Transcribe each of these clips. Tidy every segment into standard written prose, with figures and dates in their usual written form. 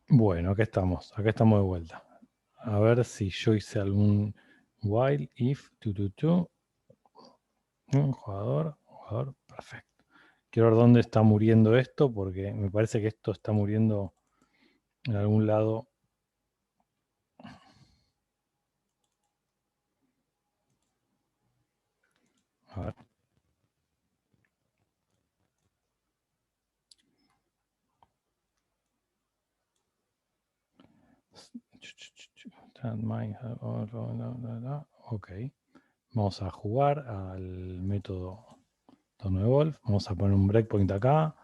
Bueno, acá estamos de vuelta. A ver si yo hice algún while, if, jugador, perfecto. Quiero ver dónde está muriendo esto, porque me parece que esto está muriendo en algún lado. A ver. Ok. Vamos a jugar al método torneo de golf. Vamos a poner un breakpoint acá.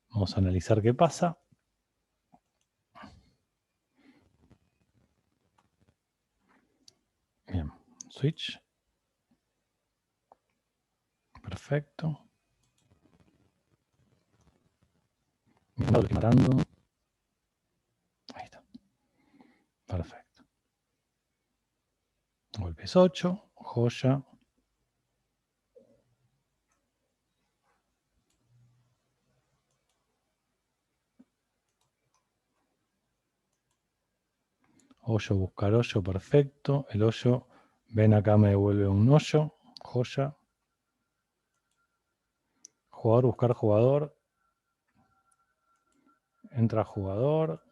Vamos a analizar qué pasa. Bien. Switch. Perfecto. Matando. Ahí está. Perfecto. Golpes 8. Joya. Hoyo, buscar hoyo, perfecto. El hoyo, ven acá, me devuelve un hoyo. Joya. Jugador, buscar jugador. Entra jugador.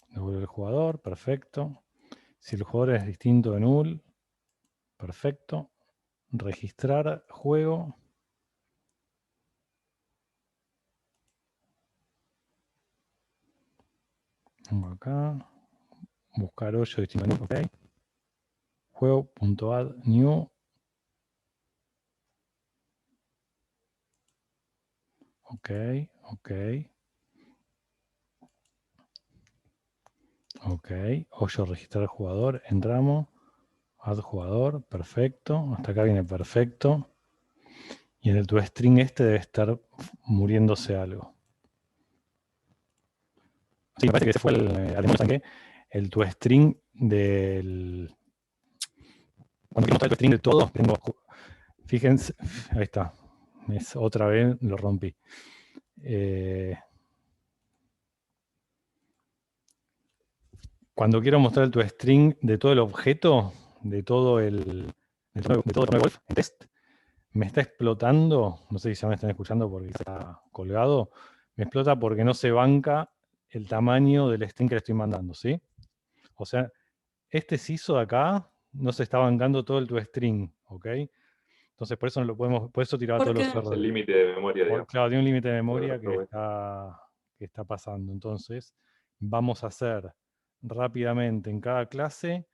Devuelve el jugador, perfecto. Si el jugador es distinto de null, perfecto. Registrar juego. Vengo acá. Buscar hoyo distinto de null, ok. Juego.add new. Ok, ok. Ok. Hoyo, registrar jugador. Entramos. Add jugador, perfecto. Hasta acá viene perfecto. Y en el toString este debe estar muriéndose algo. Sí, me parece que ese fue el toString del... Cuando quiero mostrar el toString de todo, tengo... Fíjense, ahí está. Otra vez lo rompí. Cuando quiero mostrar el toString de todo el objeto, de todo el golf, en test, me está explotando, no sé si ya me están escuchando porque está colgado, me explota porque no se banca el tamaño del string que le estoy mandando, ¿sí? O sea, este CISO de acá no se está bancando todo el toString, ¿ok? Entonces por eso no lo podemos, por eso tiraba ¿Por todos los qué? Es el errores. límite de memoria, digamos. Claro, tiene un límite de memoria Pero bueno. que está pasando. Entonces, vamos a hacer rápidamente en cada clase,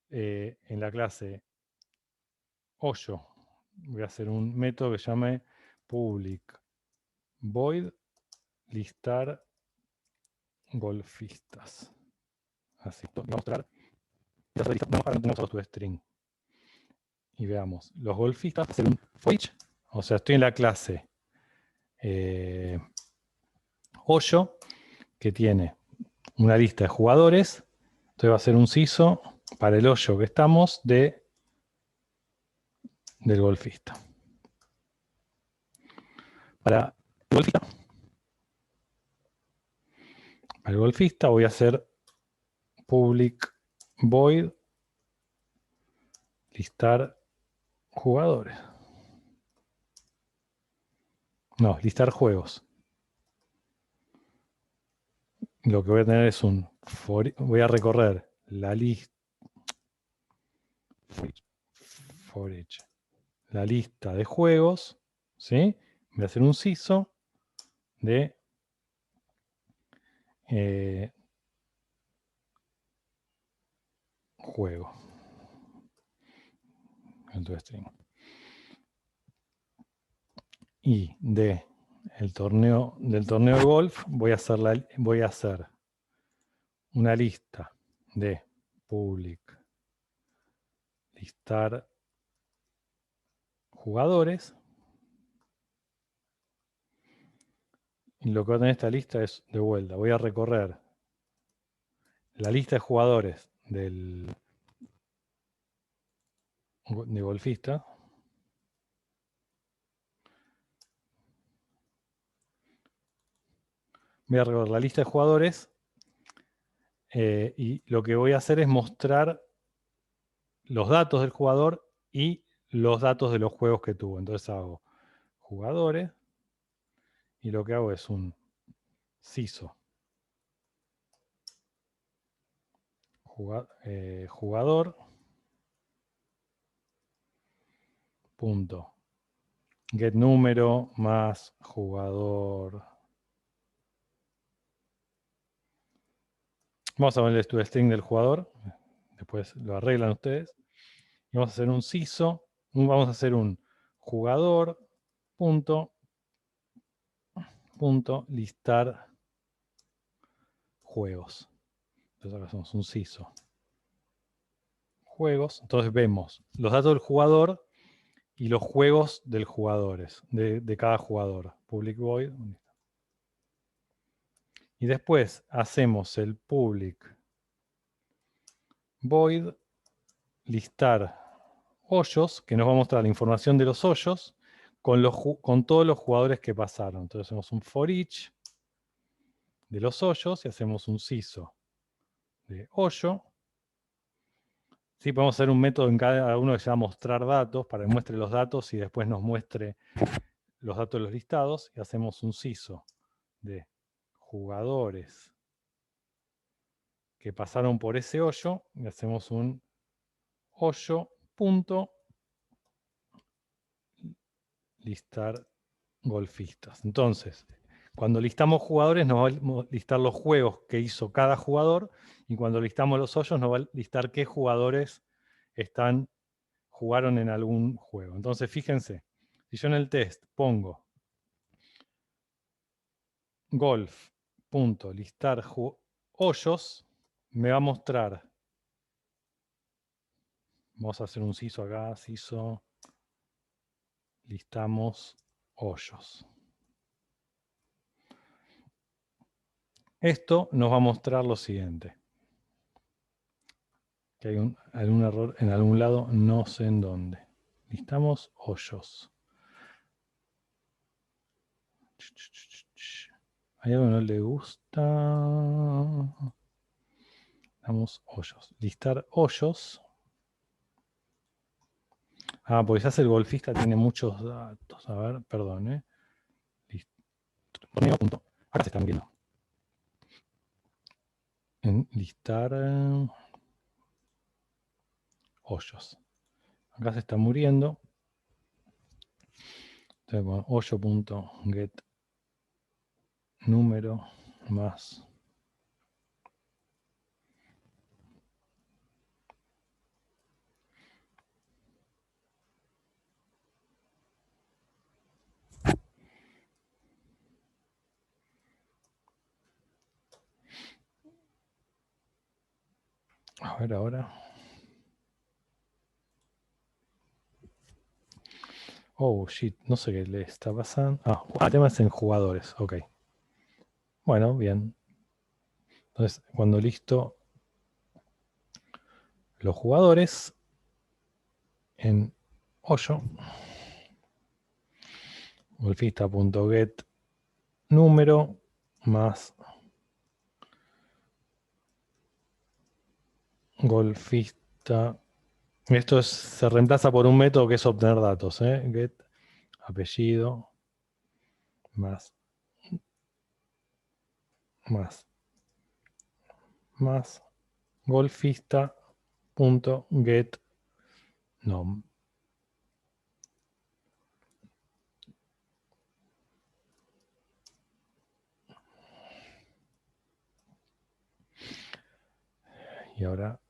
en la clase hoyo, voy a hacer un método que llame public void listar golfistas. Así, voy a mostrar. Vamos a mostrar tu string. Y veamos, los golfistas, hacer un for each, o sea, estoy en la clase hoyo, que tiene una lista de jugadores. Entonces va a ser un CISO para el hoyo que estamos del golfista. Para el golfista voy a hacer public void listar jugadores. No, listar juegos. Lo que voy a tener es voy a recorrer la lista for each, la lista de juegos, ¿sí? Voy a hacer un CISO de juego. Y del torneo de golf voy a hacer una lista de public listar jugadores. Y lo que va a tener esta lista es de vuelta. Voy a recorrer la lista de jugadores del de golfista. Voy a recorrer la lista de jugadores y lo que voy a hacer es mostrar los datos del jugador y los datos de los juegos que tuvo. Entonces hago jugadores y lo que hago es un CISO. Jugador punto get número más jugador. Vamos a ver el string del jugador. Después lo arreglan ustedes. Y vamos a hacer un CISO. Vamos a hacer un jugador punto listar juegos. Entonces ahora hacemos un CISO. Juegos. Entonces vemos los datos del jugador y los juegos del jugadores, de cada jugador. Public void. Y después hacemos el public void listar hoyos, que nos va a mostrar la información de los hoyos con todos los jugadores que pasaron. Entonces hacemos un for each de los hoyos y hacemos un CISO de hoyo. Sí, podemos hacer un método en cada uno que se llama mostrar datos para que muestre los datos y después nos muestre los datos de los listados. Y hacemos un CISO de jugadores que pasaron por ese hoyo y hacemos un hoyo punto listar golfistas. Entonces, cuando listamos jugadores nos va a listar los juegos que hizo cada jugador y cuando listamos los hoyos nos va a listar qué jugadores jugaron en algún juego. Entonces, fíjense, si yo en el test pongo golf.listar hoyos, me va a mostrar. Vamos a hacer un CISO acá, CISO, listamos hoyos. Esto nos va a mostrar lo siguiente. Que hay algún error en algún lado, no sé en dónde. Listamos hoyos. ¿Hay algo que no le gusta? Listamos hoyos. Listar hoyos. Ah, porque se hace el golfista, tiene muchos datos. A ver, perdón, ¿eh? Torneo. Acá se están viendo. En listar hoyos. Acá se está muriendo. Entonces, bueno, hoyo.get número más. A ver ahora. Oh, shit, no sé qué le está pasando. Temas en jugadores, ok. Bueno, bien. Entonces, cuando listo los jugadores en hoyo, golfista.get número más golfista. Esto se reemplaza por un método que es obtener datos, get apellido más golfista.get nom. Y ahora,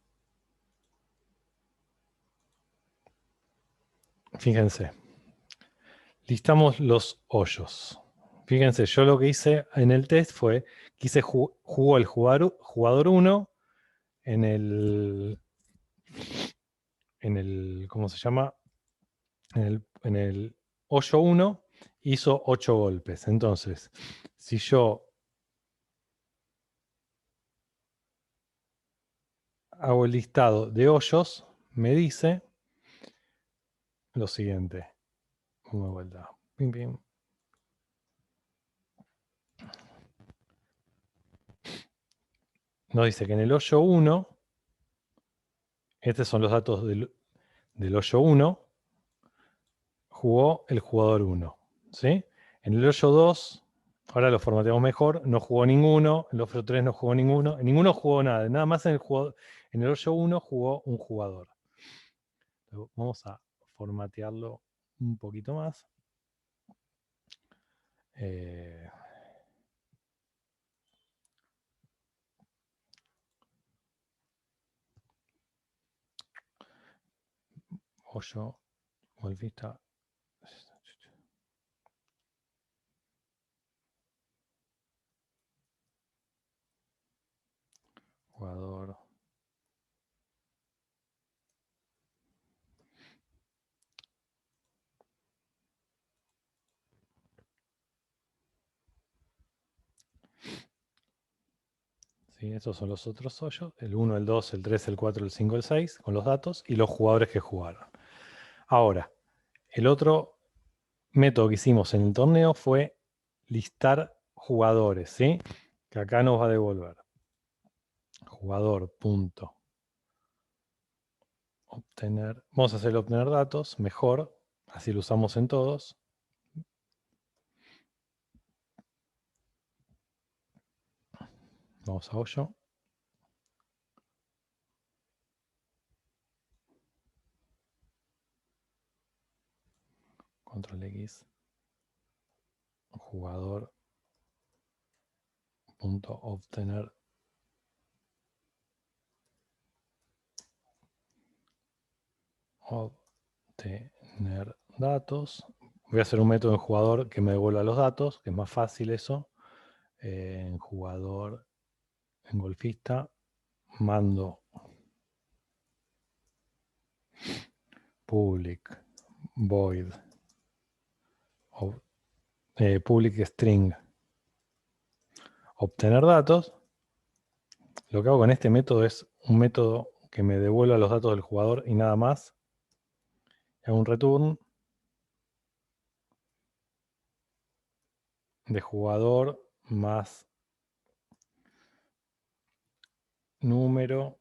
fíjense, listamos los hoyos. Fíjense, yo lo que hice en el test fue que jugó el jugador 1 en el, ¿cómo se llama? En el hoyo 1 hizo 8 golpes. Entonces, si yo hago el listado de hoyos, me dice lo siguiente. Una vuelta. Pim, pim. Nos dice que en el hoyo 1, estos son los datos del hoyo 1, jugó el jugador 1. ¿Sí? En el hoyo 2, ahora lo formateamos mejor, no jugó ninguno. En el hoyo 3 no jugó ninguno. En ninguno jugó nada. Nada más en el hoyo 1 jugó un jugador. Entonces, vamos a formatearlo un poquito más. Hoyo, golfista. Jugador. ¿Sí? Esos son los otros hoyos. El 1, el 2, el 3, el 4, el 5, el 6, con los datos y los jugadores que jugaron. Ahora, el otro método que hicimos en el torneo fue listar jugadores, ¿sí? Que acá nos va a devolver. Jugador, punto. Obtener. Vamos a hacer obtener datos, mejor. Así lo usamos en todos. Vamos a hoyo. Control X. Jugador. Punto obtener. Obtener datos. Voy a hacer un método en jugador que me devuelva los datos, que es más fácil eso. En jugador, en golfista, mando public void public string obtener datos. Lo que hago con este método es un método que me devuelva los datos del jugador y nada más. Hago un return de jugador más número.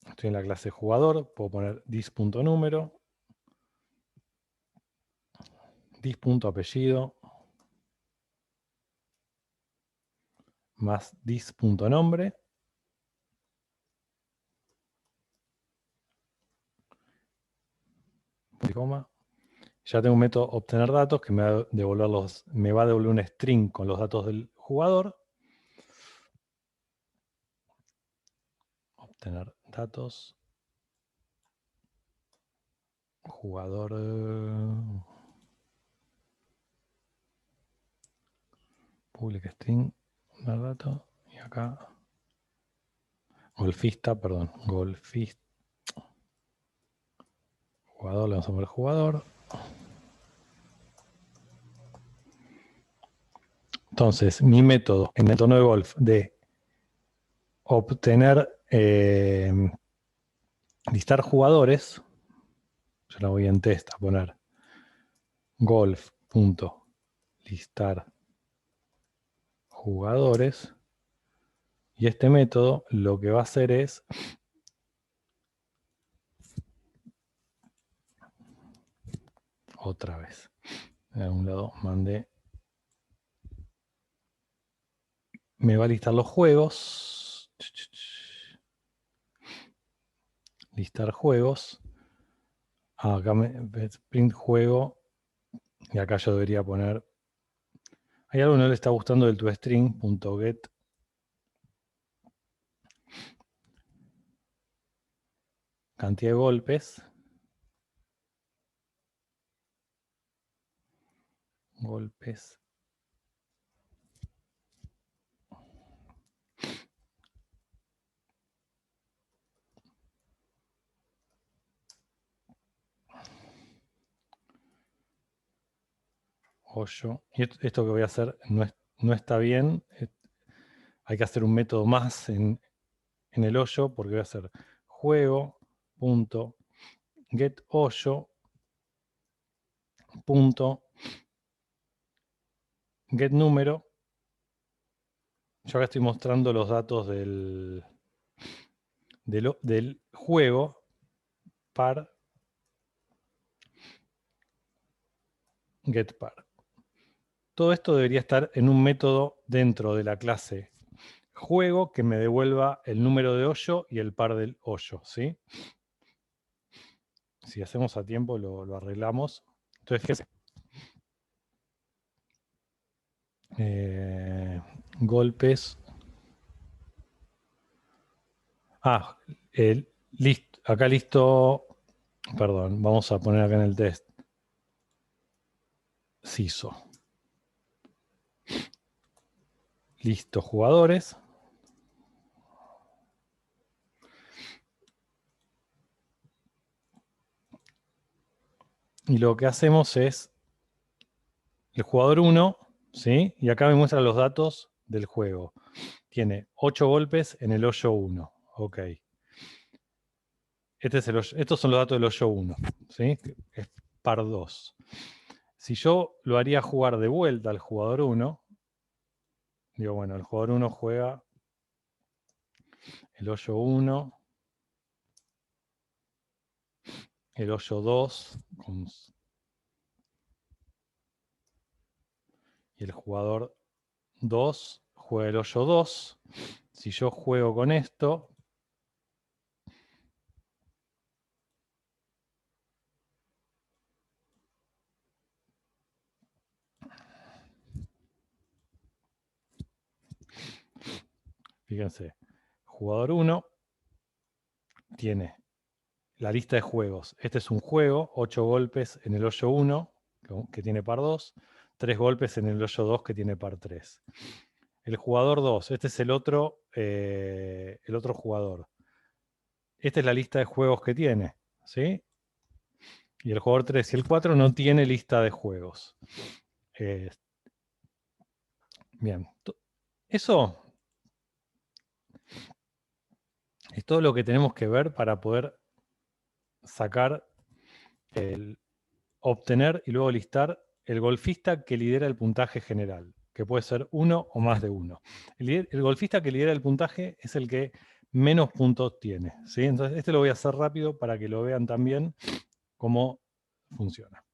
Estoy en la clase jugador, puedo poner dis.número, dis.apellido, más dis.nombre. Coma. Ya tengo un método obtener datos que me va a devolver un string con los datos del jugador. Obtener datos. Jugador. Public string. Obtener datos. Y acá. Golfista, perdón. Golfista. Jugador, le vamos a poner jugador. Entonces, mi método en el torneo de golf de obtener, listar jugadores, yo la voy en test a poner golf.listar jugadores, y este método lo que va a hacer es otra vez, de algún lado mandé, me va a listar los juegos, listar juegos, acá print juego, y acá yo debería poner, hay algo que no le está gustando del toString.get, cantidad de golpes, hoyo. Y esto que voy a hacer no está bien. Hay que hacer un método más en el hoyo porque voy a hacer juego, punto, get hoyo punto get número. Yo acá estoy mostrando los datos del juego par get par. Todo esto debería estar en un método dentro de la clase juego que me devuelva el número de hoyo y el par del hoyo, ¿sí? Si hacemos a tiempo lo arreglamos. Entonces, fíjense. Golpes. Listo. Acá listo. Perdón, vamos a poner acá en el test. CISO. Listo, jugadores. Y lo que hacemos es el jugador 1, ¿sí? Y acá me muestra los datos del juego. Tiene 8 golpes en el hoyo 1. Ok. Estos son los datos del hoyo 1, ¿sí? Es par 2. Si yo lo haría jugar de vuelta al jugador 1, digo, bueno, el jugador 1 juega el hoyo 1, el hoyo 2, y el jugador 2 juega el hoyo 2. Si yo juego con esto, fíjense, jugador 1 tiene la lista de juegos. Este es un juego, 8 golpes en el hoyo 1, que tiene par 2, 3 golpes en el hoyo 2, que tiene par 3. El jugador 2, este es el otro jugador. Esta es la lista de juegos que tiene, ¿sí? Y el jugador 3 y el 4 no tiene lista de juegos. Bien. Eso es todo lo que tenemos que ver para poder sacar, obtener y luego listar el golfista que lidera el puntaje general, que puede ser uno o más de uno. El golfista que lidera el puntaje es el que menos puntos tiene, ¿sí? Entonces, este lo voy a hacer rápido para que lo vean también cómo funciona.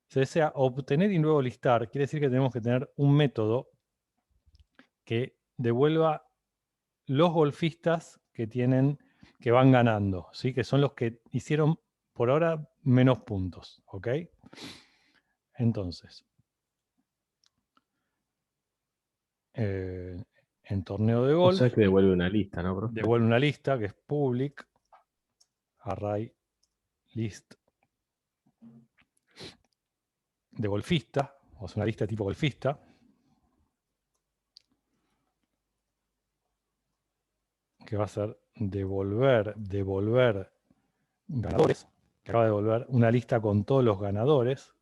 Se desea obtener y luego listar. Quiere decir que tenemos que tener un método que devuelva los golfistas que van ganando, ¿sí? Que son los que hicieron por ahora menos puntos, ¿ok? Entonces, en torneo de O golf, sea que devuelve una lista, ¿no, profe? devuelve una lista que es public array list de golfista, o sea, una lista tipo golfista, que va a ser devolver ganadores, que acaba de devolver una lista con todos los ganadores,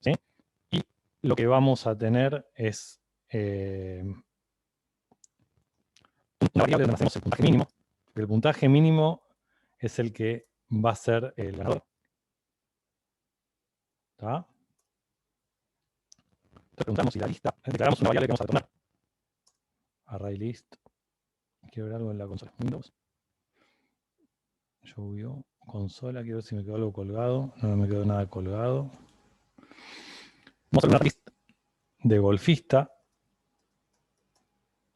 ¿sí? Y lo que vamos a tener es una variable donde hacemos el puntaje mínimo. El puntaje mínimo es el que va a ser el ganador. ¿Está? Entonces preguntamos si la lista, declaramos una variable que vamos a retornar. Array list. Quiero ver algo en la consola. Windows. Llovió. Consola. Quiero ver si me quedó algo colgado. No me quedó nada colgado. Vamos a hacer una lista de golfista.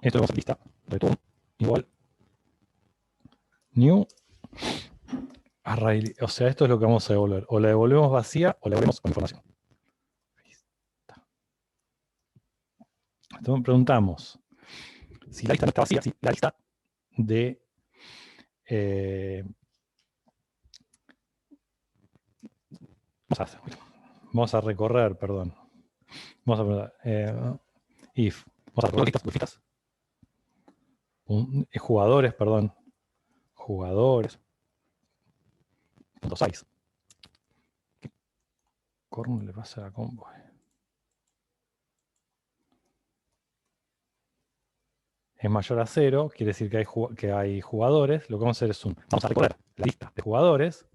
Esto lo vamos a hacer lista. Return. Igual. New. Array. O sea, esto es lo que vamos a devolver. O la devolvemos vacía o la devolvemos con información. Entonces preguntamos si la lista no está vacía, si la lista de vamos a recorrer, perdón. Vamos a preguntar if. Vamos a recorrer listas. Jugadores, perdón. Jugadores. Punto size. ¿Qué corno le pasa a la combo? es mayor a 0, quiere decir que hay jugadores. Lo que vamos a hacer es vamos a recorrer la lista de jugadores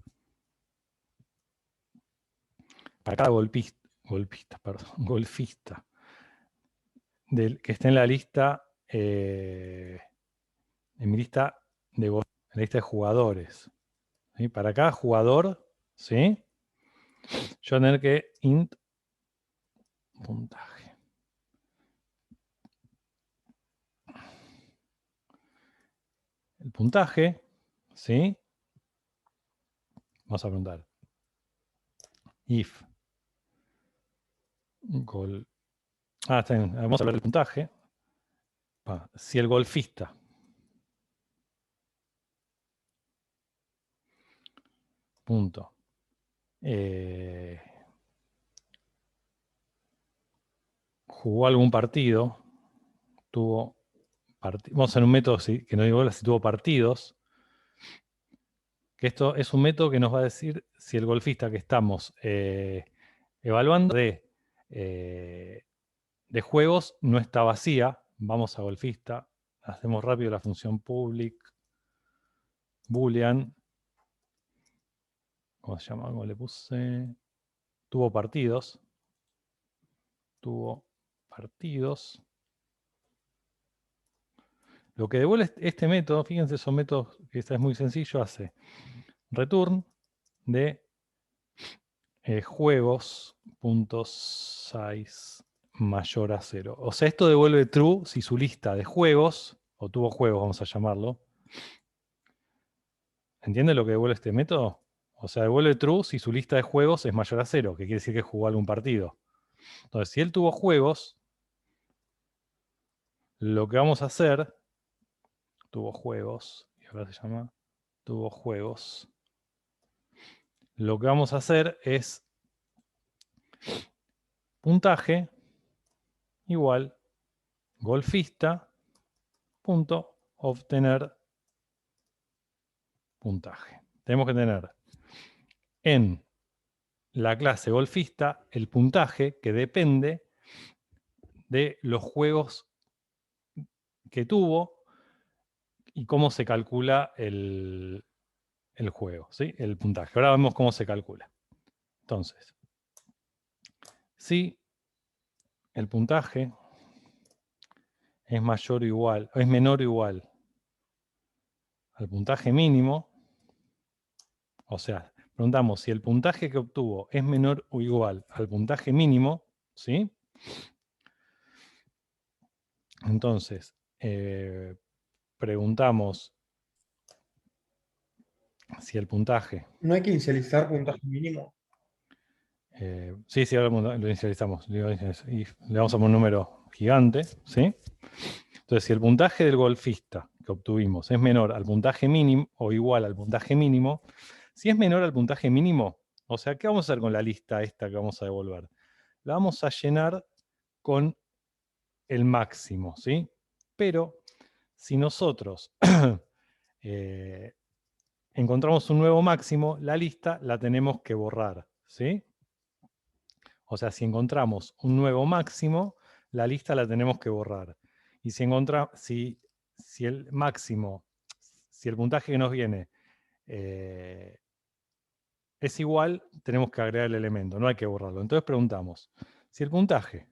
para cada golfista que esté en la lista, en mi lista de en la lista de jugadores. ¿Sí? Para cada jugador, ¿sí? Yo voy a tener que int puntaje. El puntaje, ¿sí? Vamos a preguntar. If gol. Está bien. Vamos a hablar del puntaje. Si el golfista punto jugó algún partido, vamos a hacer un método que no digo si tuvo partidos, que esto es un método que nos va a decir si el golfista que estamos evaluando de juegos no está vacía. Vamos a golfista, hacemos rápido la función public boolean, ¿cómo se llama? ¿Cómo le puse? Tuvo partidos. Lo que devuelve este método, fíjense, son métodos que es muy sencillo, hace return de juegos.size mayor a 0. O sea, esto devuelve true si su lista de juegos, o tuvo juegos, vamos a llamarlo. ¿Entienden lo que devuelve este método? O sea, devuelve true si su lista de juegos es mayor a 0, que quiere decir que jugó algún partido. Entonces, si él tuvo juegos, lo que vamos a hacer, tuvo juegos, y ahora se llama tuvo juegos. Lo que vamos a hacer es puntaje igual golfista punto obtener puntaje. Tenemos que tener en la clase golfista el puntaje que depende de los juegos que tuvo y cómo se calcula el juego, ¿sí? El puntaje. Ahora vemos cómo se calcula. Entonces, si el puntaje es mayor o igual, o es menor o igual al puntaje mínimo, o sea, preguntamos si el puntaje que obtuvo es menor o igual al puntaje mínimo, ¿sí? Entonces, preguntamos si el puntaje... ¿No hay que inicializar puntaje mínimo? Sí, ahora lo inicializamos. Y le vamos a poner un número gigante, ¿sí? Entonces, si el puntaje del golfista que obtuvimos es menor al puntaje mínimo o igual al puntaje mínimo, si es menor al puntaje mínimo, o sea, ¿qué vamos a hacer con la lista esta que vamos a devolver? La vamos a llenar con el máximo, ¿sí? Pero si nosotros encontramos un nuevo máximo, la lista la tenemos que borrar, ¿sí? O sea, si encontramos un nuevo máximo, la lista la tenemos que borrar. Y si el máximo, si el puntaje que nos viene es igual, tenemos que agregar el elemento, no hay que borrarlo. Entonces preguntamos, si el puntaje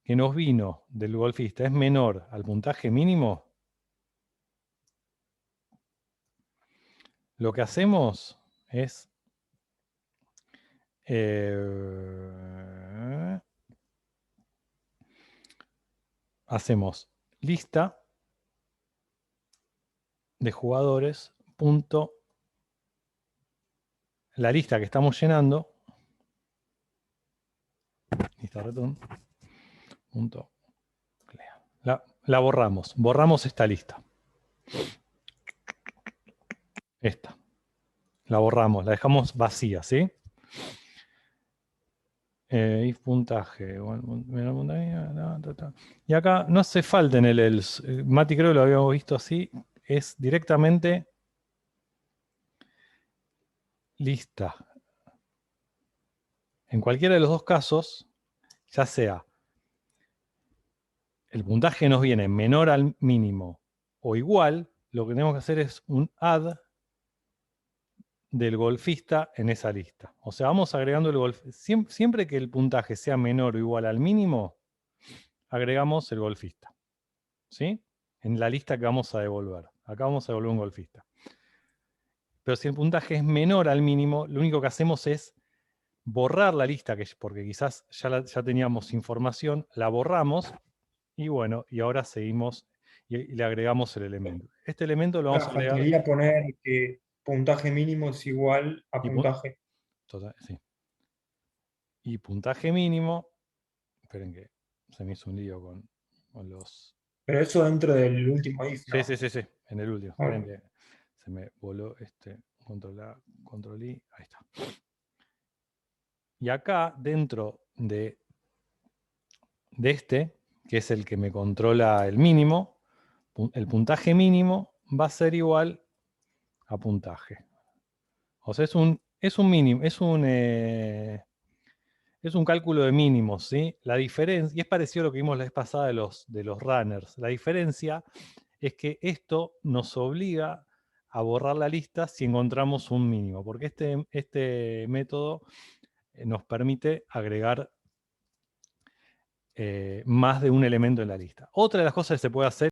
que nos vino del golfista es menor al puntaje mínimo, lo que hacemos es hacemos lista de jugadores punto la lista que estamos llenando, lista return, punto clear. La borramos esta lista. Esta. La borramos, la dejamos vacía, ¿sí? If puntaje. Y acá no hace falta en el else. Mati creo que lo habíamos visto así. Es directamente lista. En cualquiera de los dos casos, ya sea el puntaje nos viene menor al mínimo o igual, lo que tenemos que hacer es un add del golfista en esa lista. O sea, vamos agregando el golfista. Siempre que el puntaje sea menor o igual al mínimo, agregamos el golfista. ¿Sí? En la lista que vamos a devolver. Acá vamos a devolver un golfista. Pero si el puntaje es menor al mínimo, lo único que hacemos es borrar la lista, porque quizás ya teníamos información, la borramos y bueno, y ahora seguimos y le agregamos el elemento. Este elemento lo vamos a agregar. Faltaría poner que puntaje mínimo es igual a puntaje. Total, sí. Y puntaje mínimo, esperen que se me hizo un lío con los... Pero eso dentro del último if, ¿no? Sí, en el último. Okay. Esperen que se me voló control A, control I, ahí está. Y acá, dentro de este, que es el que me controla el mínimo, el puntaje mínimo va a ser igual a puntaje. O sea, es un mínimo, es un cálculo de mínimos, ¿sí? La diferencia, y es parecido a lo que vimos la vez pasada de los runners. La diferencia es que esto nos obliga a borrar la lista si encontramos un mínimo, porque este método nos permite agregar más de un elemento en la lista. Otra de las cosas que se puede hacer